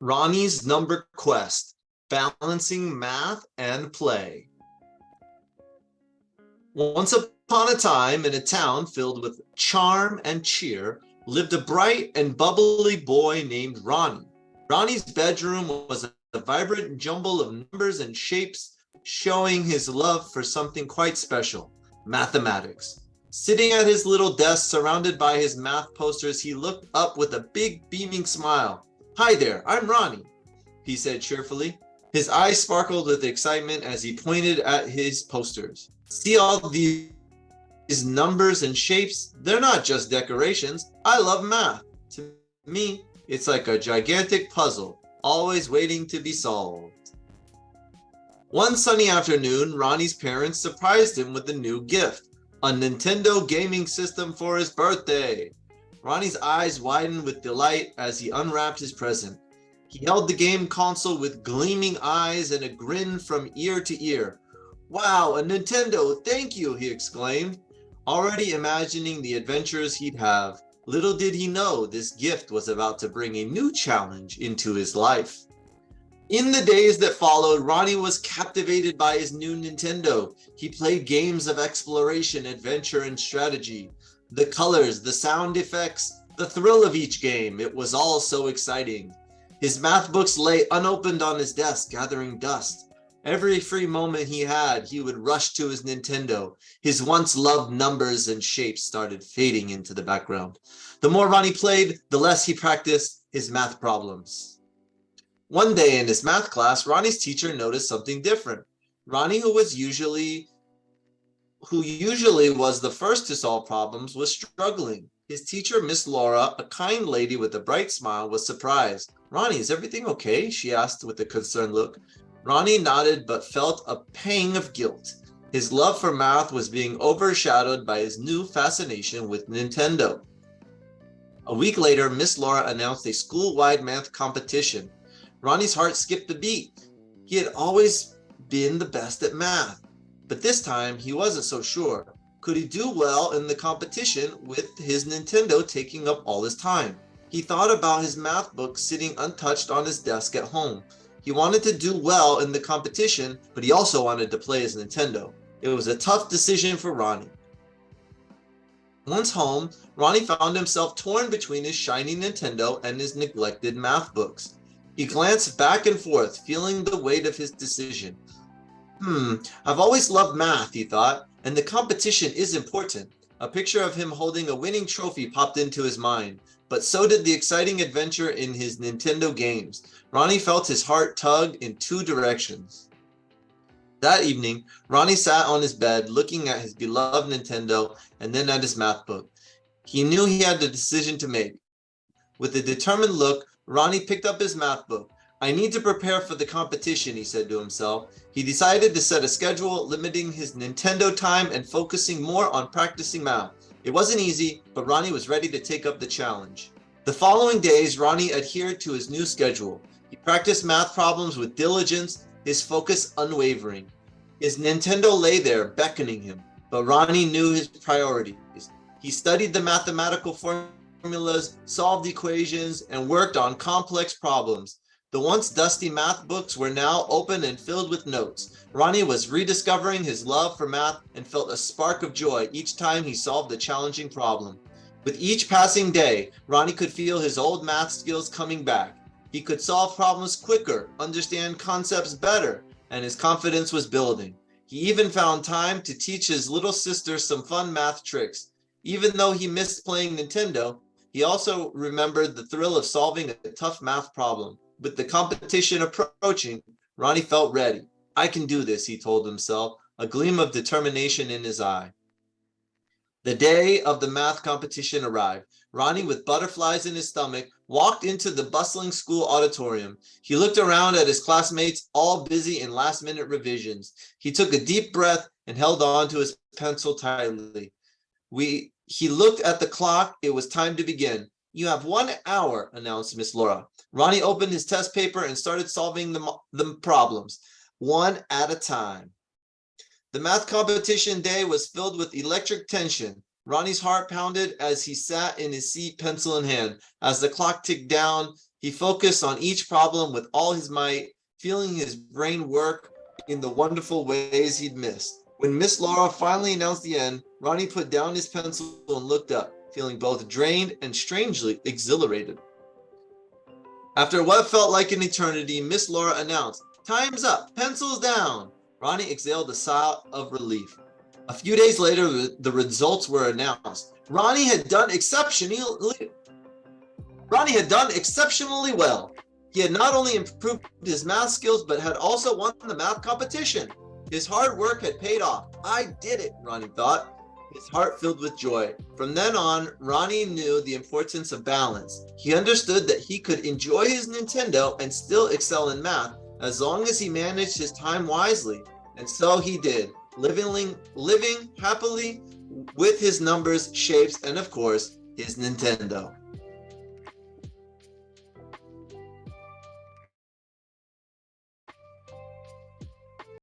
Ronnie's Number Quest, Balancing Math and Play. Once upon a time, in a town filled with charm and cheer, lived a bright and bubbly boy named Ronnie. Ronnie's bedroom was a vibrant jumble of numbers and shapes, showing his love for something quite special, mathematics. Sitting at his little desk surrounded by his math posters, he looked up with a big beaming smile. "Hi there, I'm Ronnie," he said cheerfully. His eyes sparkled with excitement as he pointed at his posters. "See all these numbers and shapes? They're not just decorations. I love math. To me, it's like a gigantic puzzle, always waiting to be solved." One sunny afternoon, Ronnie's parents surprised him with a new gift, a Nintendo gaming system for his birthday. Ronnie's eyes widened with delight as he unwrapped his present. He held the game console with gleaming eyes and a grin from ear to ear. "Wow, a Nintendo, thank you," he exclaimed, already imagining the adventures he'd have. Little did he know this gift was about to bring a new challenge into his life. In the days that followed, Ronnie was captivated by his new Nintendo. He played games of exploration, adventure, and strategy. The colors, the sound effects, the thrill of each game, it was all so exciting. His math books lay unopened on his desk, gathering dust. Every free moment he had, he would rush to his Nintendo. His once loved numbers and shapes started fading into the background. The more Ronnie played, the less he practiced his math problems. One day in his math class, Ronnie's teacher noticed something different. Ronnie, who usually was the first to solve problems, was struggling. His teacher, Miss Laura, a kind lady with a bright smile, was surprised. "Ronnie, is everything okay?" she asked with a concerned look. Ronnie nodded but felt a pang of guilt. His love for math was being overshadowed by his new fascination with Nintendo. A week later, Miss Laura announced a school-wide math competition. Ronnie's heart skipped a beat. He had always been the best at math, but this time he wasn't so sure. Could he do well in the competition with his Nintendo taking up all his time? He thought about his math book sitting untouched on his desk at home. He wanted to do well in the competition, but he also wanted to play his Nintendo. It was a tough decision for Ronnie. Once home, Ronnie found himself torn between his shiny Nintendo and his neglected math books. He glanced back and forth, feeling the weight of his decision. I've always loved math, he thought, and the competition is important. A picture of him holding a winning trophy popped into his mind, but so did the exciting adventure in his Nintendo games. Ronnie felt his heart tug in two directions. That evening, Ronnie sat on his bed, looking at his beloved Nintendo and then at his math book. He knew he had a decision to make. With a determined look, Ronnie picked up his math book. "I need to prepare for the competition," he said to himself. He decided to set a schedule, limiting his Nintendo time and focusing more on practicing math. It wasn't easy, but Ronnie was ready to take up the challenge. The following days, Ronnie adhered to his new schedule. He practiced math problems with diligence, his focus unwavering. His Nintendo lay there, beckoning him, but Ronnie knew his priorities. He studied the mathematical formulas, solved equations, and worked on complex problems. The once dusty math books were now open and filled with notes. Ronnie was rediscovering his love for math and felt a spark of joy each time he solved a challenging problem. With each passing day, Ronnie could feel his old math skills coming back. He could solve problems quicker, understand concepts better, and his confidence was building. He even found time to teach his little sister some fun math tricks. Even though he missed playing Nintendo, he also remembered the thrill of solving a tough math problem. With the competition approaching, Ronnie felt ready. "I can do this," he told himself, a gleam of determination in his eye. The day of the math competition arrived. Ronnie, with butterflies in his stomach, walked into the bustling school auditorium. He looked around at his classmates, all busy in last-minute revisions. He took a deep breath and held on to his pencil tightly. He looked at the clock. It was time to begin. "You have 1 hour, announced Miss Laura. Ronnie opened his test paper and started solving the problems, one at a time. The math competition day was filled with electric tension. Ronnie's heart pounded as he sat in his seat, pencil in hand. As the clock ticked down, He focused on each problem with all his might, feeling his brain work in the wonderful ways he'd missed. When Miss Laura finally announced the end, Ronnie put down his pencil and looked up, feeling both drained and strangely exhilarated. After what felt like an eternity, Miss Laura announced, "Time's up, pencils down." Ronnie exhaled a sigh of relief. A few days later, the results were announced. Ronnie had done exceptionally well. He had not only improved his math skills, but had also won the math competition. His hard work had paid off. "I did it," Ronnie thought, his heart filled with joy. From then on, Ronnie knew the importance of balance. He understood that he could enjoy his Nintendo and still excel in math as long as he managed his time wisely. And so he did, living happily with his numbers, shapes, and of course, his Nintendo.